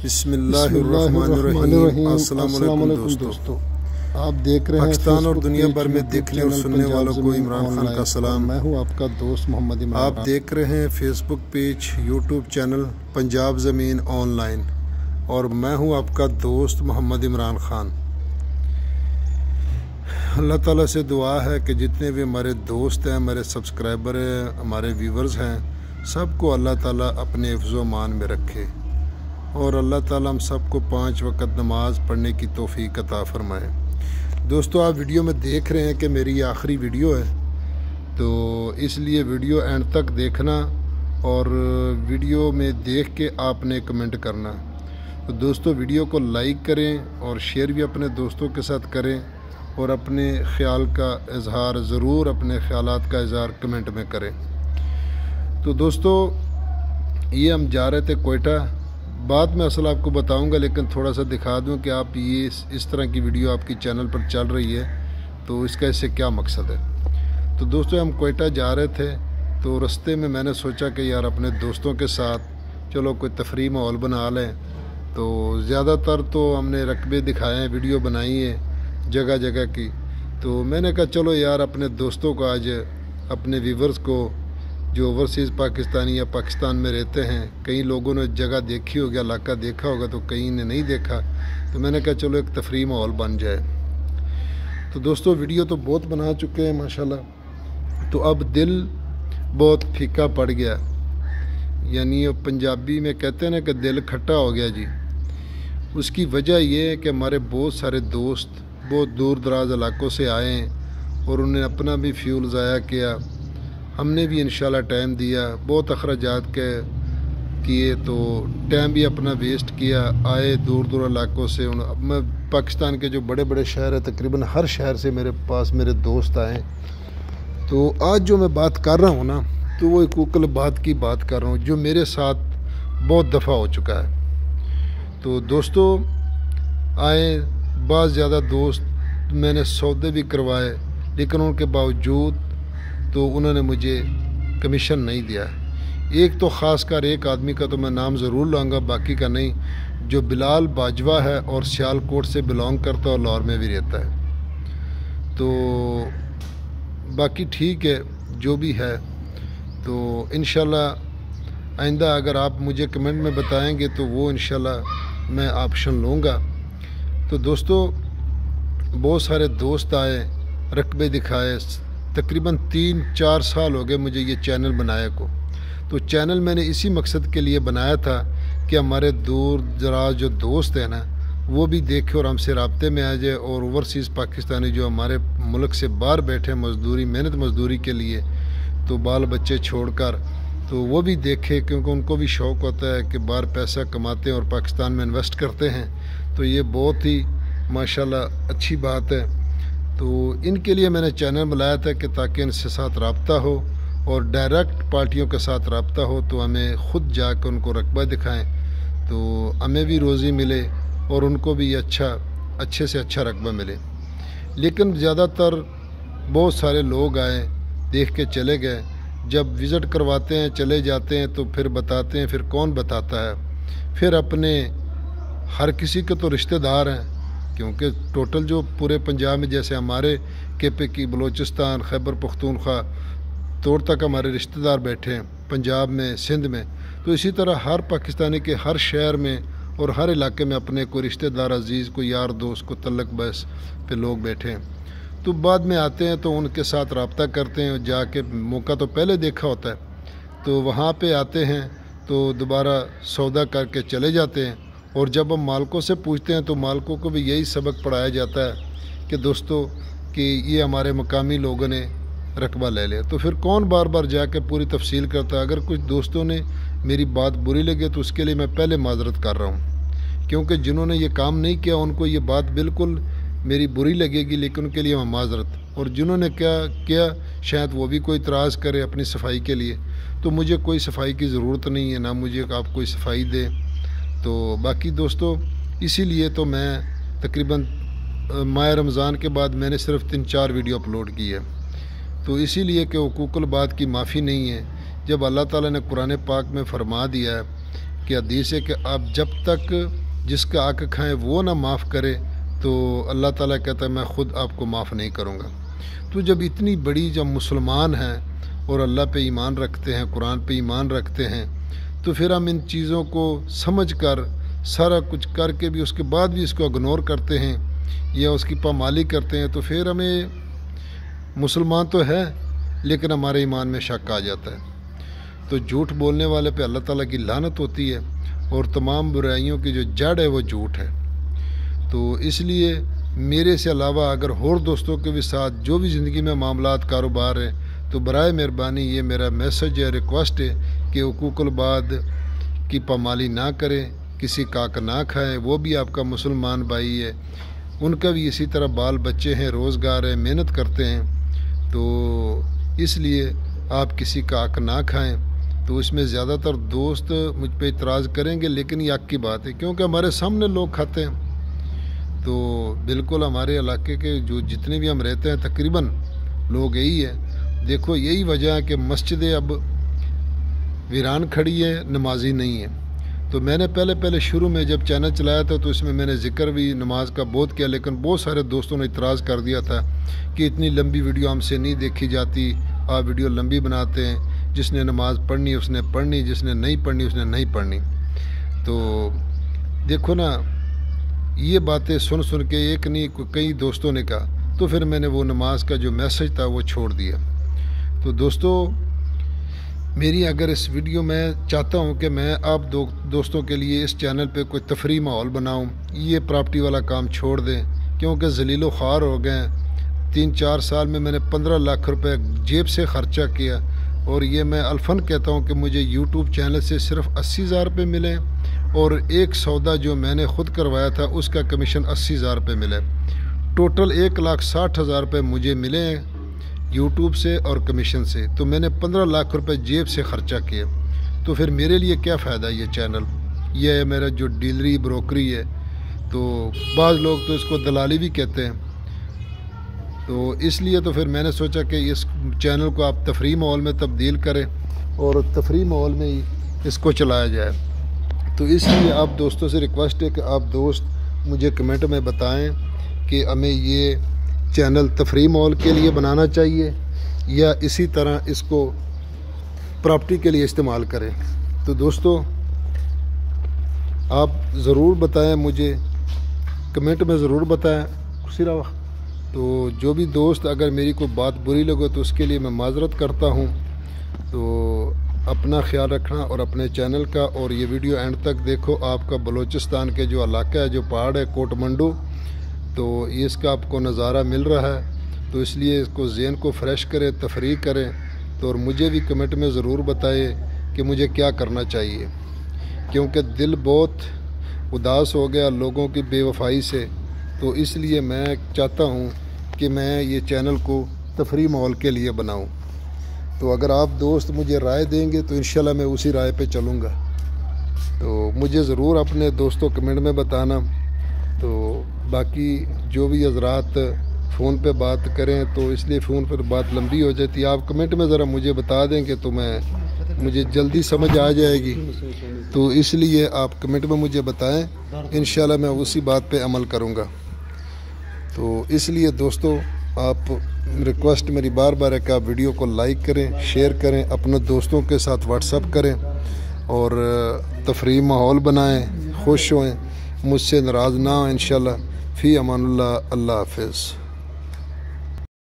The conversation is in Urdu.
بسم اللہ الرحمن الرحیم۔ السلام علیکم دوستو، آپ دیکھ رہے ہیں پاکستان اور دنیا بھر میں دیکھنے اور سننے والوں کو عمران خان کا سلام۔ میں ہوں آپ کا دوست محمد عمران۔ آپ دیکھ رہے ہیں فیس بک پیج، یوٹیوب چینل پنجاب زمین آن لائن، اور میں ہوں آپ کا دوست محمد عمران خان۔ اللہ تعالیٰ سے دعا ہے کہ جتنے بھی ہمارے دوست ہیں، ہمارے سبسکرائبر ہیں، ہمارے ویورز ہیں، سب کو اللہ تعالیٰ اپنے حفظ و امان میں رکھے، اور اللہ تعالیٰ ہم سب کو 5 وقت نماز پڑھنے کی توفیق عطا فرمائے۔ دوستو، آپ ویڈیو میں دیکھ رہے ہیں کہ میری یہ آخری ویڈیو ہے، تو اس لیے ویڈیو اینڈ تک دیکھنا، اور ویڈیو میں دیکھ کے آپ نے کمنٹ کرنا۔ تو دوستو، ویڈیو کو لائک کریں اور شیئر بھی اپنے دوستوں کے ساتھ کریں، اور اپنے خیال کا اظہار ضرور، اپنے خیالات کا اظہار کمنٹ میں کریں۔ تو دوستو، یہ ہم جا رہے تھے کوئٹہ۔ بعد میں اصل آپ کو بتاؤں گا، لیکن تھوڑا سا دکھا دوں کہ آپ یہ اس طرح کی ویڈیو آپ کی چینل پر چل رہی ہے تو اس کا اس سے کیا مقصد ہے۔ تو دوستو، ہم کوئٹہ جا رہے تھے، تو رستے میں میں نے سوچا کہ یار اپنے دوستوں کے ساتھ چلو کوئی تفریح ماحول بنا لیں۔ تو زیادہ تر تو ہم نے رقبے دکھائے ہیں، ویڈیو بنائی ہے جگہ جگہ کی۔ تو میں نے کہا چلو یار اپنے دوستوں کو آج، اپنے ویورز کو جو اوورسیز پاکستانی یا پاکستان میں رہتے ہیں، کئی لوگوں نے جگہ دیکھی ہوگی، علاقہ دیکھا ہوگا، تو کئی نے نہیں دیکھا، تو میں نے کہا چلو ایک تفریح ماحول بن جائے۔ تو دوستو، ویڈیو تو بہت بنا چکے ہیں ماشاءاللہ، تو اب دل بہت پھیکا پڑ گیا، یعنی پنجابی میں کہتے ہیں نا کہ دل کھٹا ہو گیا جی۔ اس کی وجہ یہ ہے کہ ہمارے بہت سارے دوست بہت دور دراز علاقوں سے آئے ہیں، اور انہوں نے اپنا بھی فیول ضائع کیا، ہم نے بھی انشاءاللہ ٹائم دیا، بہت اخراجات کیے، تو ٹائم بھی اپنا ویسٹ کیا، آئے دور دور علاقوں سے۔ میں پاکستان کے جو بڑے بڑے شہر ہیں، تقریباً ہر شہر سے میرے پاس میرے دوست آئے ہیں۔ تو آج جو میں بات کر رہا ہوں نا، تو وہ حقوق العباد کی بات کر رہا ہوں، جو میرے ساتھ بہت دفعہ ہو چکا ہے۔ تو دوستو، آئے بعض زیادہ دوست، میں نے سودے بھی کروائے، لیکن ان کے باوجود تو انہوں نے مجھے کمیشن نہیں دیا۔ ایک تو خاص کر ایک آدمی کا تو میں نام ضرور لاؤں گا، باقی کا نہیں، جو بلال باجوہ ہے اور سیالکوٹ سے بلانگ کرتا ہے اور لاہور میں بھی رہتا ہے۔ تو باقی ٹھیک ہے جو بھی ہے، تو انشاءاللہ آئندہ اگر آپ مجھے کمنٹ میں بتائیں گے تو وہ انشاءاللہ میں آپشن لوں گا۔ تو دوستو، بہت سارے دوست آئے، رقبے دکھائے، تقریباً 3-4 سال ہو گئے مجھے یہ چینل بنائے کو۔ تو چینل میں نے اسی مقصد کے لیے بنایا تھا کہ ہمارے دور دراز جو دوست ہیں نا، وہ بھی دیکھے اور ہم سے رابطے میں آ جائے، اور اوورسیز پاکستانی جو ہمارے ملک سے باہر بیٹھے مزدوری محنت مزدوری کے لیے، تو بال بچے چھوڑ کر، تو وہ بھی دیکھے، کیونکہ ان کو بھی شوق ہوتا ہے کہ باہر پیسہ کماتے ہیں اور پاکستان میں انویسٹ کرتے ہیں۔ تو یہ بہت ہی ماشاءاللہ اچھی بات ہے۔ تو ان کے لیے میں نے چینل بنایا تھا کہ تاکہ ان سے ساتھ رابطہ ہو، اور ڈائریکٹ پارٹیوں کے ساتھ رابطہ ہو، تو ہمیں خود جا کے ان کو رقبہ دکھائیں، تو ہمیں بھی روزی ملے اور ان کو بھی اچھے سے اچھا رقبہ ملے۔ لیکن زیادہ تر بہت سارے لوگ آئے، دیکھ کے چلے گئے، جب وزٹ کرواتے ہیں چلے جاتے ہیں، تو پھر بتاتے ہیں، پھر کون بتاتا ہے؟ پھر اپنے ہر کسی کے تو رشتہ دار ہیں، کیونکہ ٹوٹل جو پورے پنجاب میں، جیسے ہمارے کے پی کی بلوچستان، خیبر پختونخوا توڑ تک ہمارے رشتہ دار بیٹھے ہیں، پنجاب میں، سندھ میں، تو اسی طرح ہر پاکستانی کے ہر شہر میں اور ہر علاقے میں اپنے کوئی رشتہ دار عزیز، کوئی یار دوست، کو تعلق بس پہ لوگ بیٹھے ہیں۔ تو بعد میں آتے ہیں تو ان کے ساتھ رابطہ کرتے ہیں، جا کے موقع تو پہلے دیکھا ہوتا ہے، تو وہاں پہ آتے ہیں تو دوبارہ سودا کر کے چلے جاتے ہیں۔ اور جب ہم مالکوں سے پوچھتے ہیں تو مالکوں کو بھی یہی سبق پڑھایا جاتا ہے کہ دوستو، کہ یہ ہمارے مقامی لوگوں نے رقبہ لے لیا۔ تو پھر کون بار بار جا کے پوری تفصیل کرتا ہے؟ اگر کچھ دوستوں نے میری بات بری لگے تو اس کے لیے میں پہلے معذرت کر رہا ہوں، کیونکہ جنہوں نے یہ کام نہیں کیا ان کو یہ بات بالکل میری بری لگے گی، لیکن ان کے لیے میں معذرت، اور جنہوں نے کیا شاید وہ بھی کوئی اعتراض کرے اپنی صفائی کے لیے، تو مجھے کوئی صفائی کی ضرورت نہیں ہے، نہ مجھے آپ کوئی صفائی دے۔ تو باقی دوستو، اسی لیے تو میں تقریباً ماہ رمضان کے بعد میں نے صرف 3-4 ویڈیو اپلوڈ کی ہے، تو اسی لیے کہ حقوق العباد کی معافی نہیں ہے۔ جب اللہ تعالیٰ نے قرآن پاک میں فرما دیا ہے کہ حدیث ہے کہ آپ جب تک جس کا حق کھائیں وہ نہ معاف کرے تو اللہ تعالیٰ کہتا ہے میں خود آپ کو معاف نہیں کروں گا۔ تو جب اتنی بڑی جب مسلمان ہیں اور اللہ پہ ایمان رکھتے ہیں، قرآن پہ ایمان رکھتے ہیں، تو پھر ہم ان چیزوں کو سمجھ کر سارا کچھ کر کے بھی اس کے بعد بھی اس کو اگنور کرتے ہیں یا اس کی پامالی کرتے ہیں، تو پھر ہمیں مسلمان تو ہے لیکن ہمارے ایمان میں شک آ جاتا ہے۔ تو جھوٹ بولنے والے پہ اللہ تعالیٰ کی لعنت ہوتی ہے، اور تمام برائیوں کی جو جڑ ہے وہ جھوٹ ہے۔ تو اس لیے میرے سے علاوہ اگر اور دوستوں کے بھی ساتھ جو بھی زندگی میں معاملات کاروبار ہیں، تو برائے مہربانی یہ میرا میسج ہے، ریکویسٹ ہے کہ حقوق العباد کی پامالی نہ کریں، کسی کا حق نہ کھائیں۔ وہ بھی آپ کا مسلمان بھائی ہے، ان کا بھی اسی طرح بال بچے ہیں، روزگار ہے، محنت کرتے ہیں، تو اس لیے آپ کسی کا حق نہ کھائیں۔ تو اس میں زیادہ تر دوست مجھ پہ اعتراض کریں گے، لیکن یہ حق کی بات ہے کیونکہ ہمارے سامنے لوگ کھاتے ہیں۔ تو بالکل ہمارے علاقے کے جو جتنے بھی ہم رہتے ہیں تقریباً لوگ یہی ہے۔ دیکھو یہی وجہ ہے کہ مسجدیں اب ویران کھڑی ہیں، نمازی نہیں ہیں۔ تو میں نے پہلے شروع میں جب چینل چلایا تھا تو اس میں نے ذکر بھی نماز کا بہت کیا، لیکن بہت سارے دوستوں نے اعتراض کر دیا تھا کہ اتنی لمبی ویڈیو ہم سے نہیں دیکھی جاتی، آپ ویڈیو لمبی بناتے ہیں، جس نے نماز پڑھنی اس نے پڑھنی، جس نے نہیں پڑھنی اس نے نہیں پڑھنی۔ تو دیکھو نا، یہ باتیں سن کے ایک نہیں کئی دوستوں نے کہا، تو پھر میں نے وہ نماز کا جو میسج تھا وہ چھوڑ دیا۔ تو دوستو، میری اگر اس ویڈیو میں چاہتا ہوں کہ میں آپ دوستوں کے لیے اس چینل پہ کوئی تفریح ماحول بناؤں، یہ پراپرٹی والا کام چھوڑ دیں کیونکہ ذلیل و خوار ہو گئے ہیں۔ 3-4 سال میں نے 15 لاکھ روپے جیب سے خرچہ کیا، اور یہ میں الفن کہتا ہوں کہ مجھے یوٹیوب چینل سے صرف 80,000 روپے ملے، اور ایک سودا جو میں نے خود کروایا تھا اس کا کمیشن 80,000 روپے ملے۔ ٹوٹل 1,60,000 روپے مجھے ملے ہیں یوٹیوب سے اور کمیشن سے۔ تو میں نے 15 لاکھ روپے جیب سے خرچہ کیا، تو پھر میرے لیے کیا فائدہ یہ چینل؟ یہ ہے میرا جو ڈیلری بروکری ہے، تو بعض لوگ تو اس کو دلالی بھی کہتے ہیں۔ تو اس لیے تو پھر میں نے سوچا کہ اس چینل کو آپ تفریح ماحول میں تبدیل کریں اور تفریح ماحول میں ہی اس کو چلایا جائے۔ تو اس لیے آپ دوستوں سے ریکویسٹ ہے کہ آپ دوست مجھے کمنٹ میں بتائیں کہ ہمیں یہ چینل تفریح ماحول کے لیے بنانا چاہیے یا اسی طرح اس کو پراپرٹی کے لیے استعمال کریں۔ تو دوستو، آپ ضرور بتائیں، مجھے کمنٹ میں ضرور بتائیں۔ تو جو بھی دوست اگر میری کوئی بات بری لگے تو اس کے لیے میں معذرت کرتا ہوں۔ تو اپنا خیال رکھنا اور اپنے چینل کا، اور یہ ویڈیو اینڈ تک دیکھو۔ آپ کا بلوچستان کے جو علاقہ ہے، جو پہاڑ ہے کوٹ منڈو، تو یہ اس کا آپ کو نظارہ مل رہا ہے، تو اس لیے اس کو ذہن کو فریش کریں، تفریح کریں۔ تو اور مجھے بھی کمنٹ میں ضرور بتائیں کہ مجھے کیا کرنا چاہیے، کیونکہ دل بہت اداس ہو گیا لوگوں کی بے وفائی سے۔ تو اس لیے میں چاہتا ہوں کہ میں یہ چینل کو تفریح ماحول کے لیے بناؤں۔ تو اگر آپ دوست مجھے رائے دیں گے تو انشاءاللہ میں اسی رائے پہ چلوں گا۔ تو مجھے ضرور اپنے دوستوں کمنٹ میں بتانا۔ تو باقی جو بھی حضرات فون پہ بات کریں تو اس لیے فون پر بات لمبی ہو جاتی ہے، آپ کمنٹ میں ذرا مجھے بتا دیں گے تو مجھے جلدی سمجھ آ جائے گی۔ تو اس لیے آپ کمنٹ میں مجھے بتائیں، انشاءاللہ میں اسی بات پہ عمل کروں گا۔ تو اس لیے دوستو، آپ ریکویسٹ میری بار بار ہے کہ آپ ویڈیو کو لائک کریں، شیئر کریں، اپنے دوستوں کے ساتھ واٹس اپ کریں اور تفریح ماحول بنائیں، خوش ہوئیں، مجھ سے ناراض نہ ہوں انشاءاللہ۔ فی امان اللہ، اللہ حافظ۔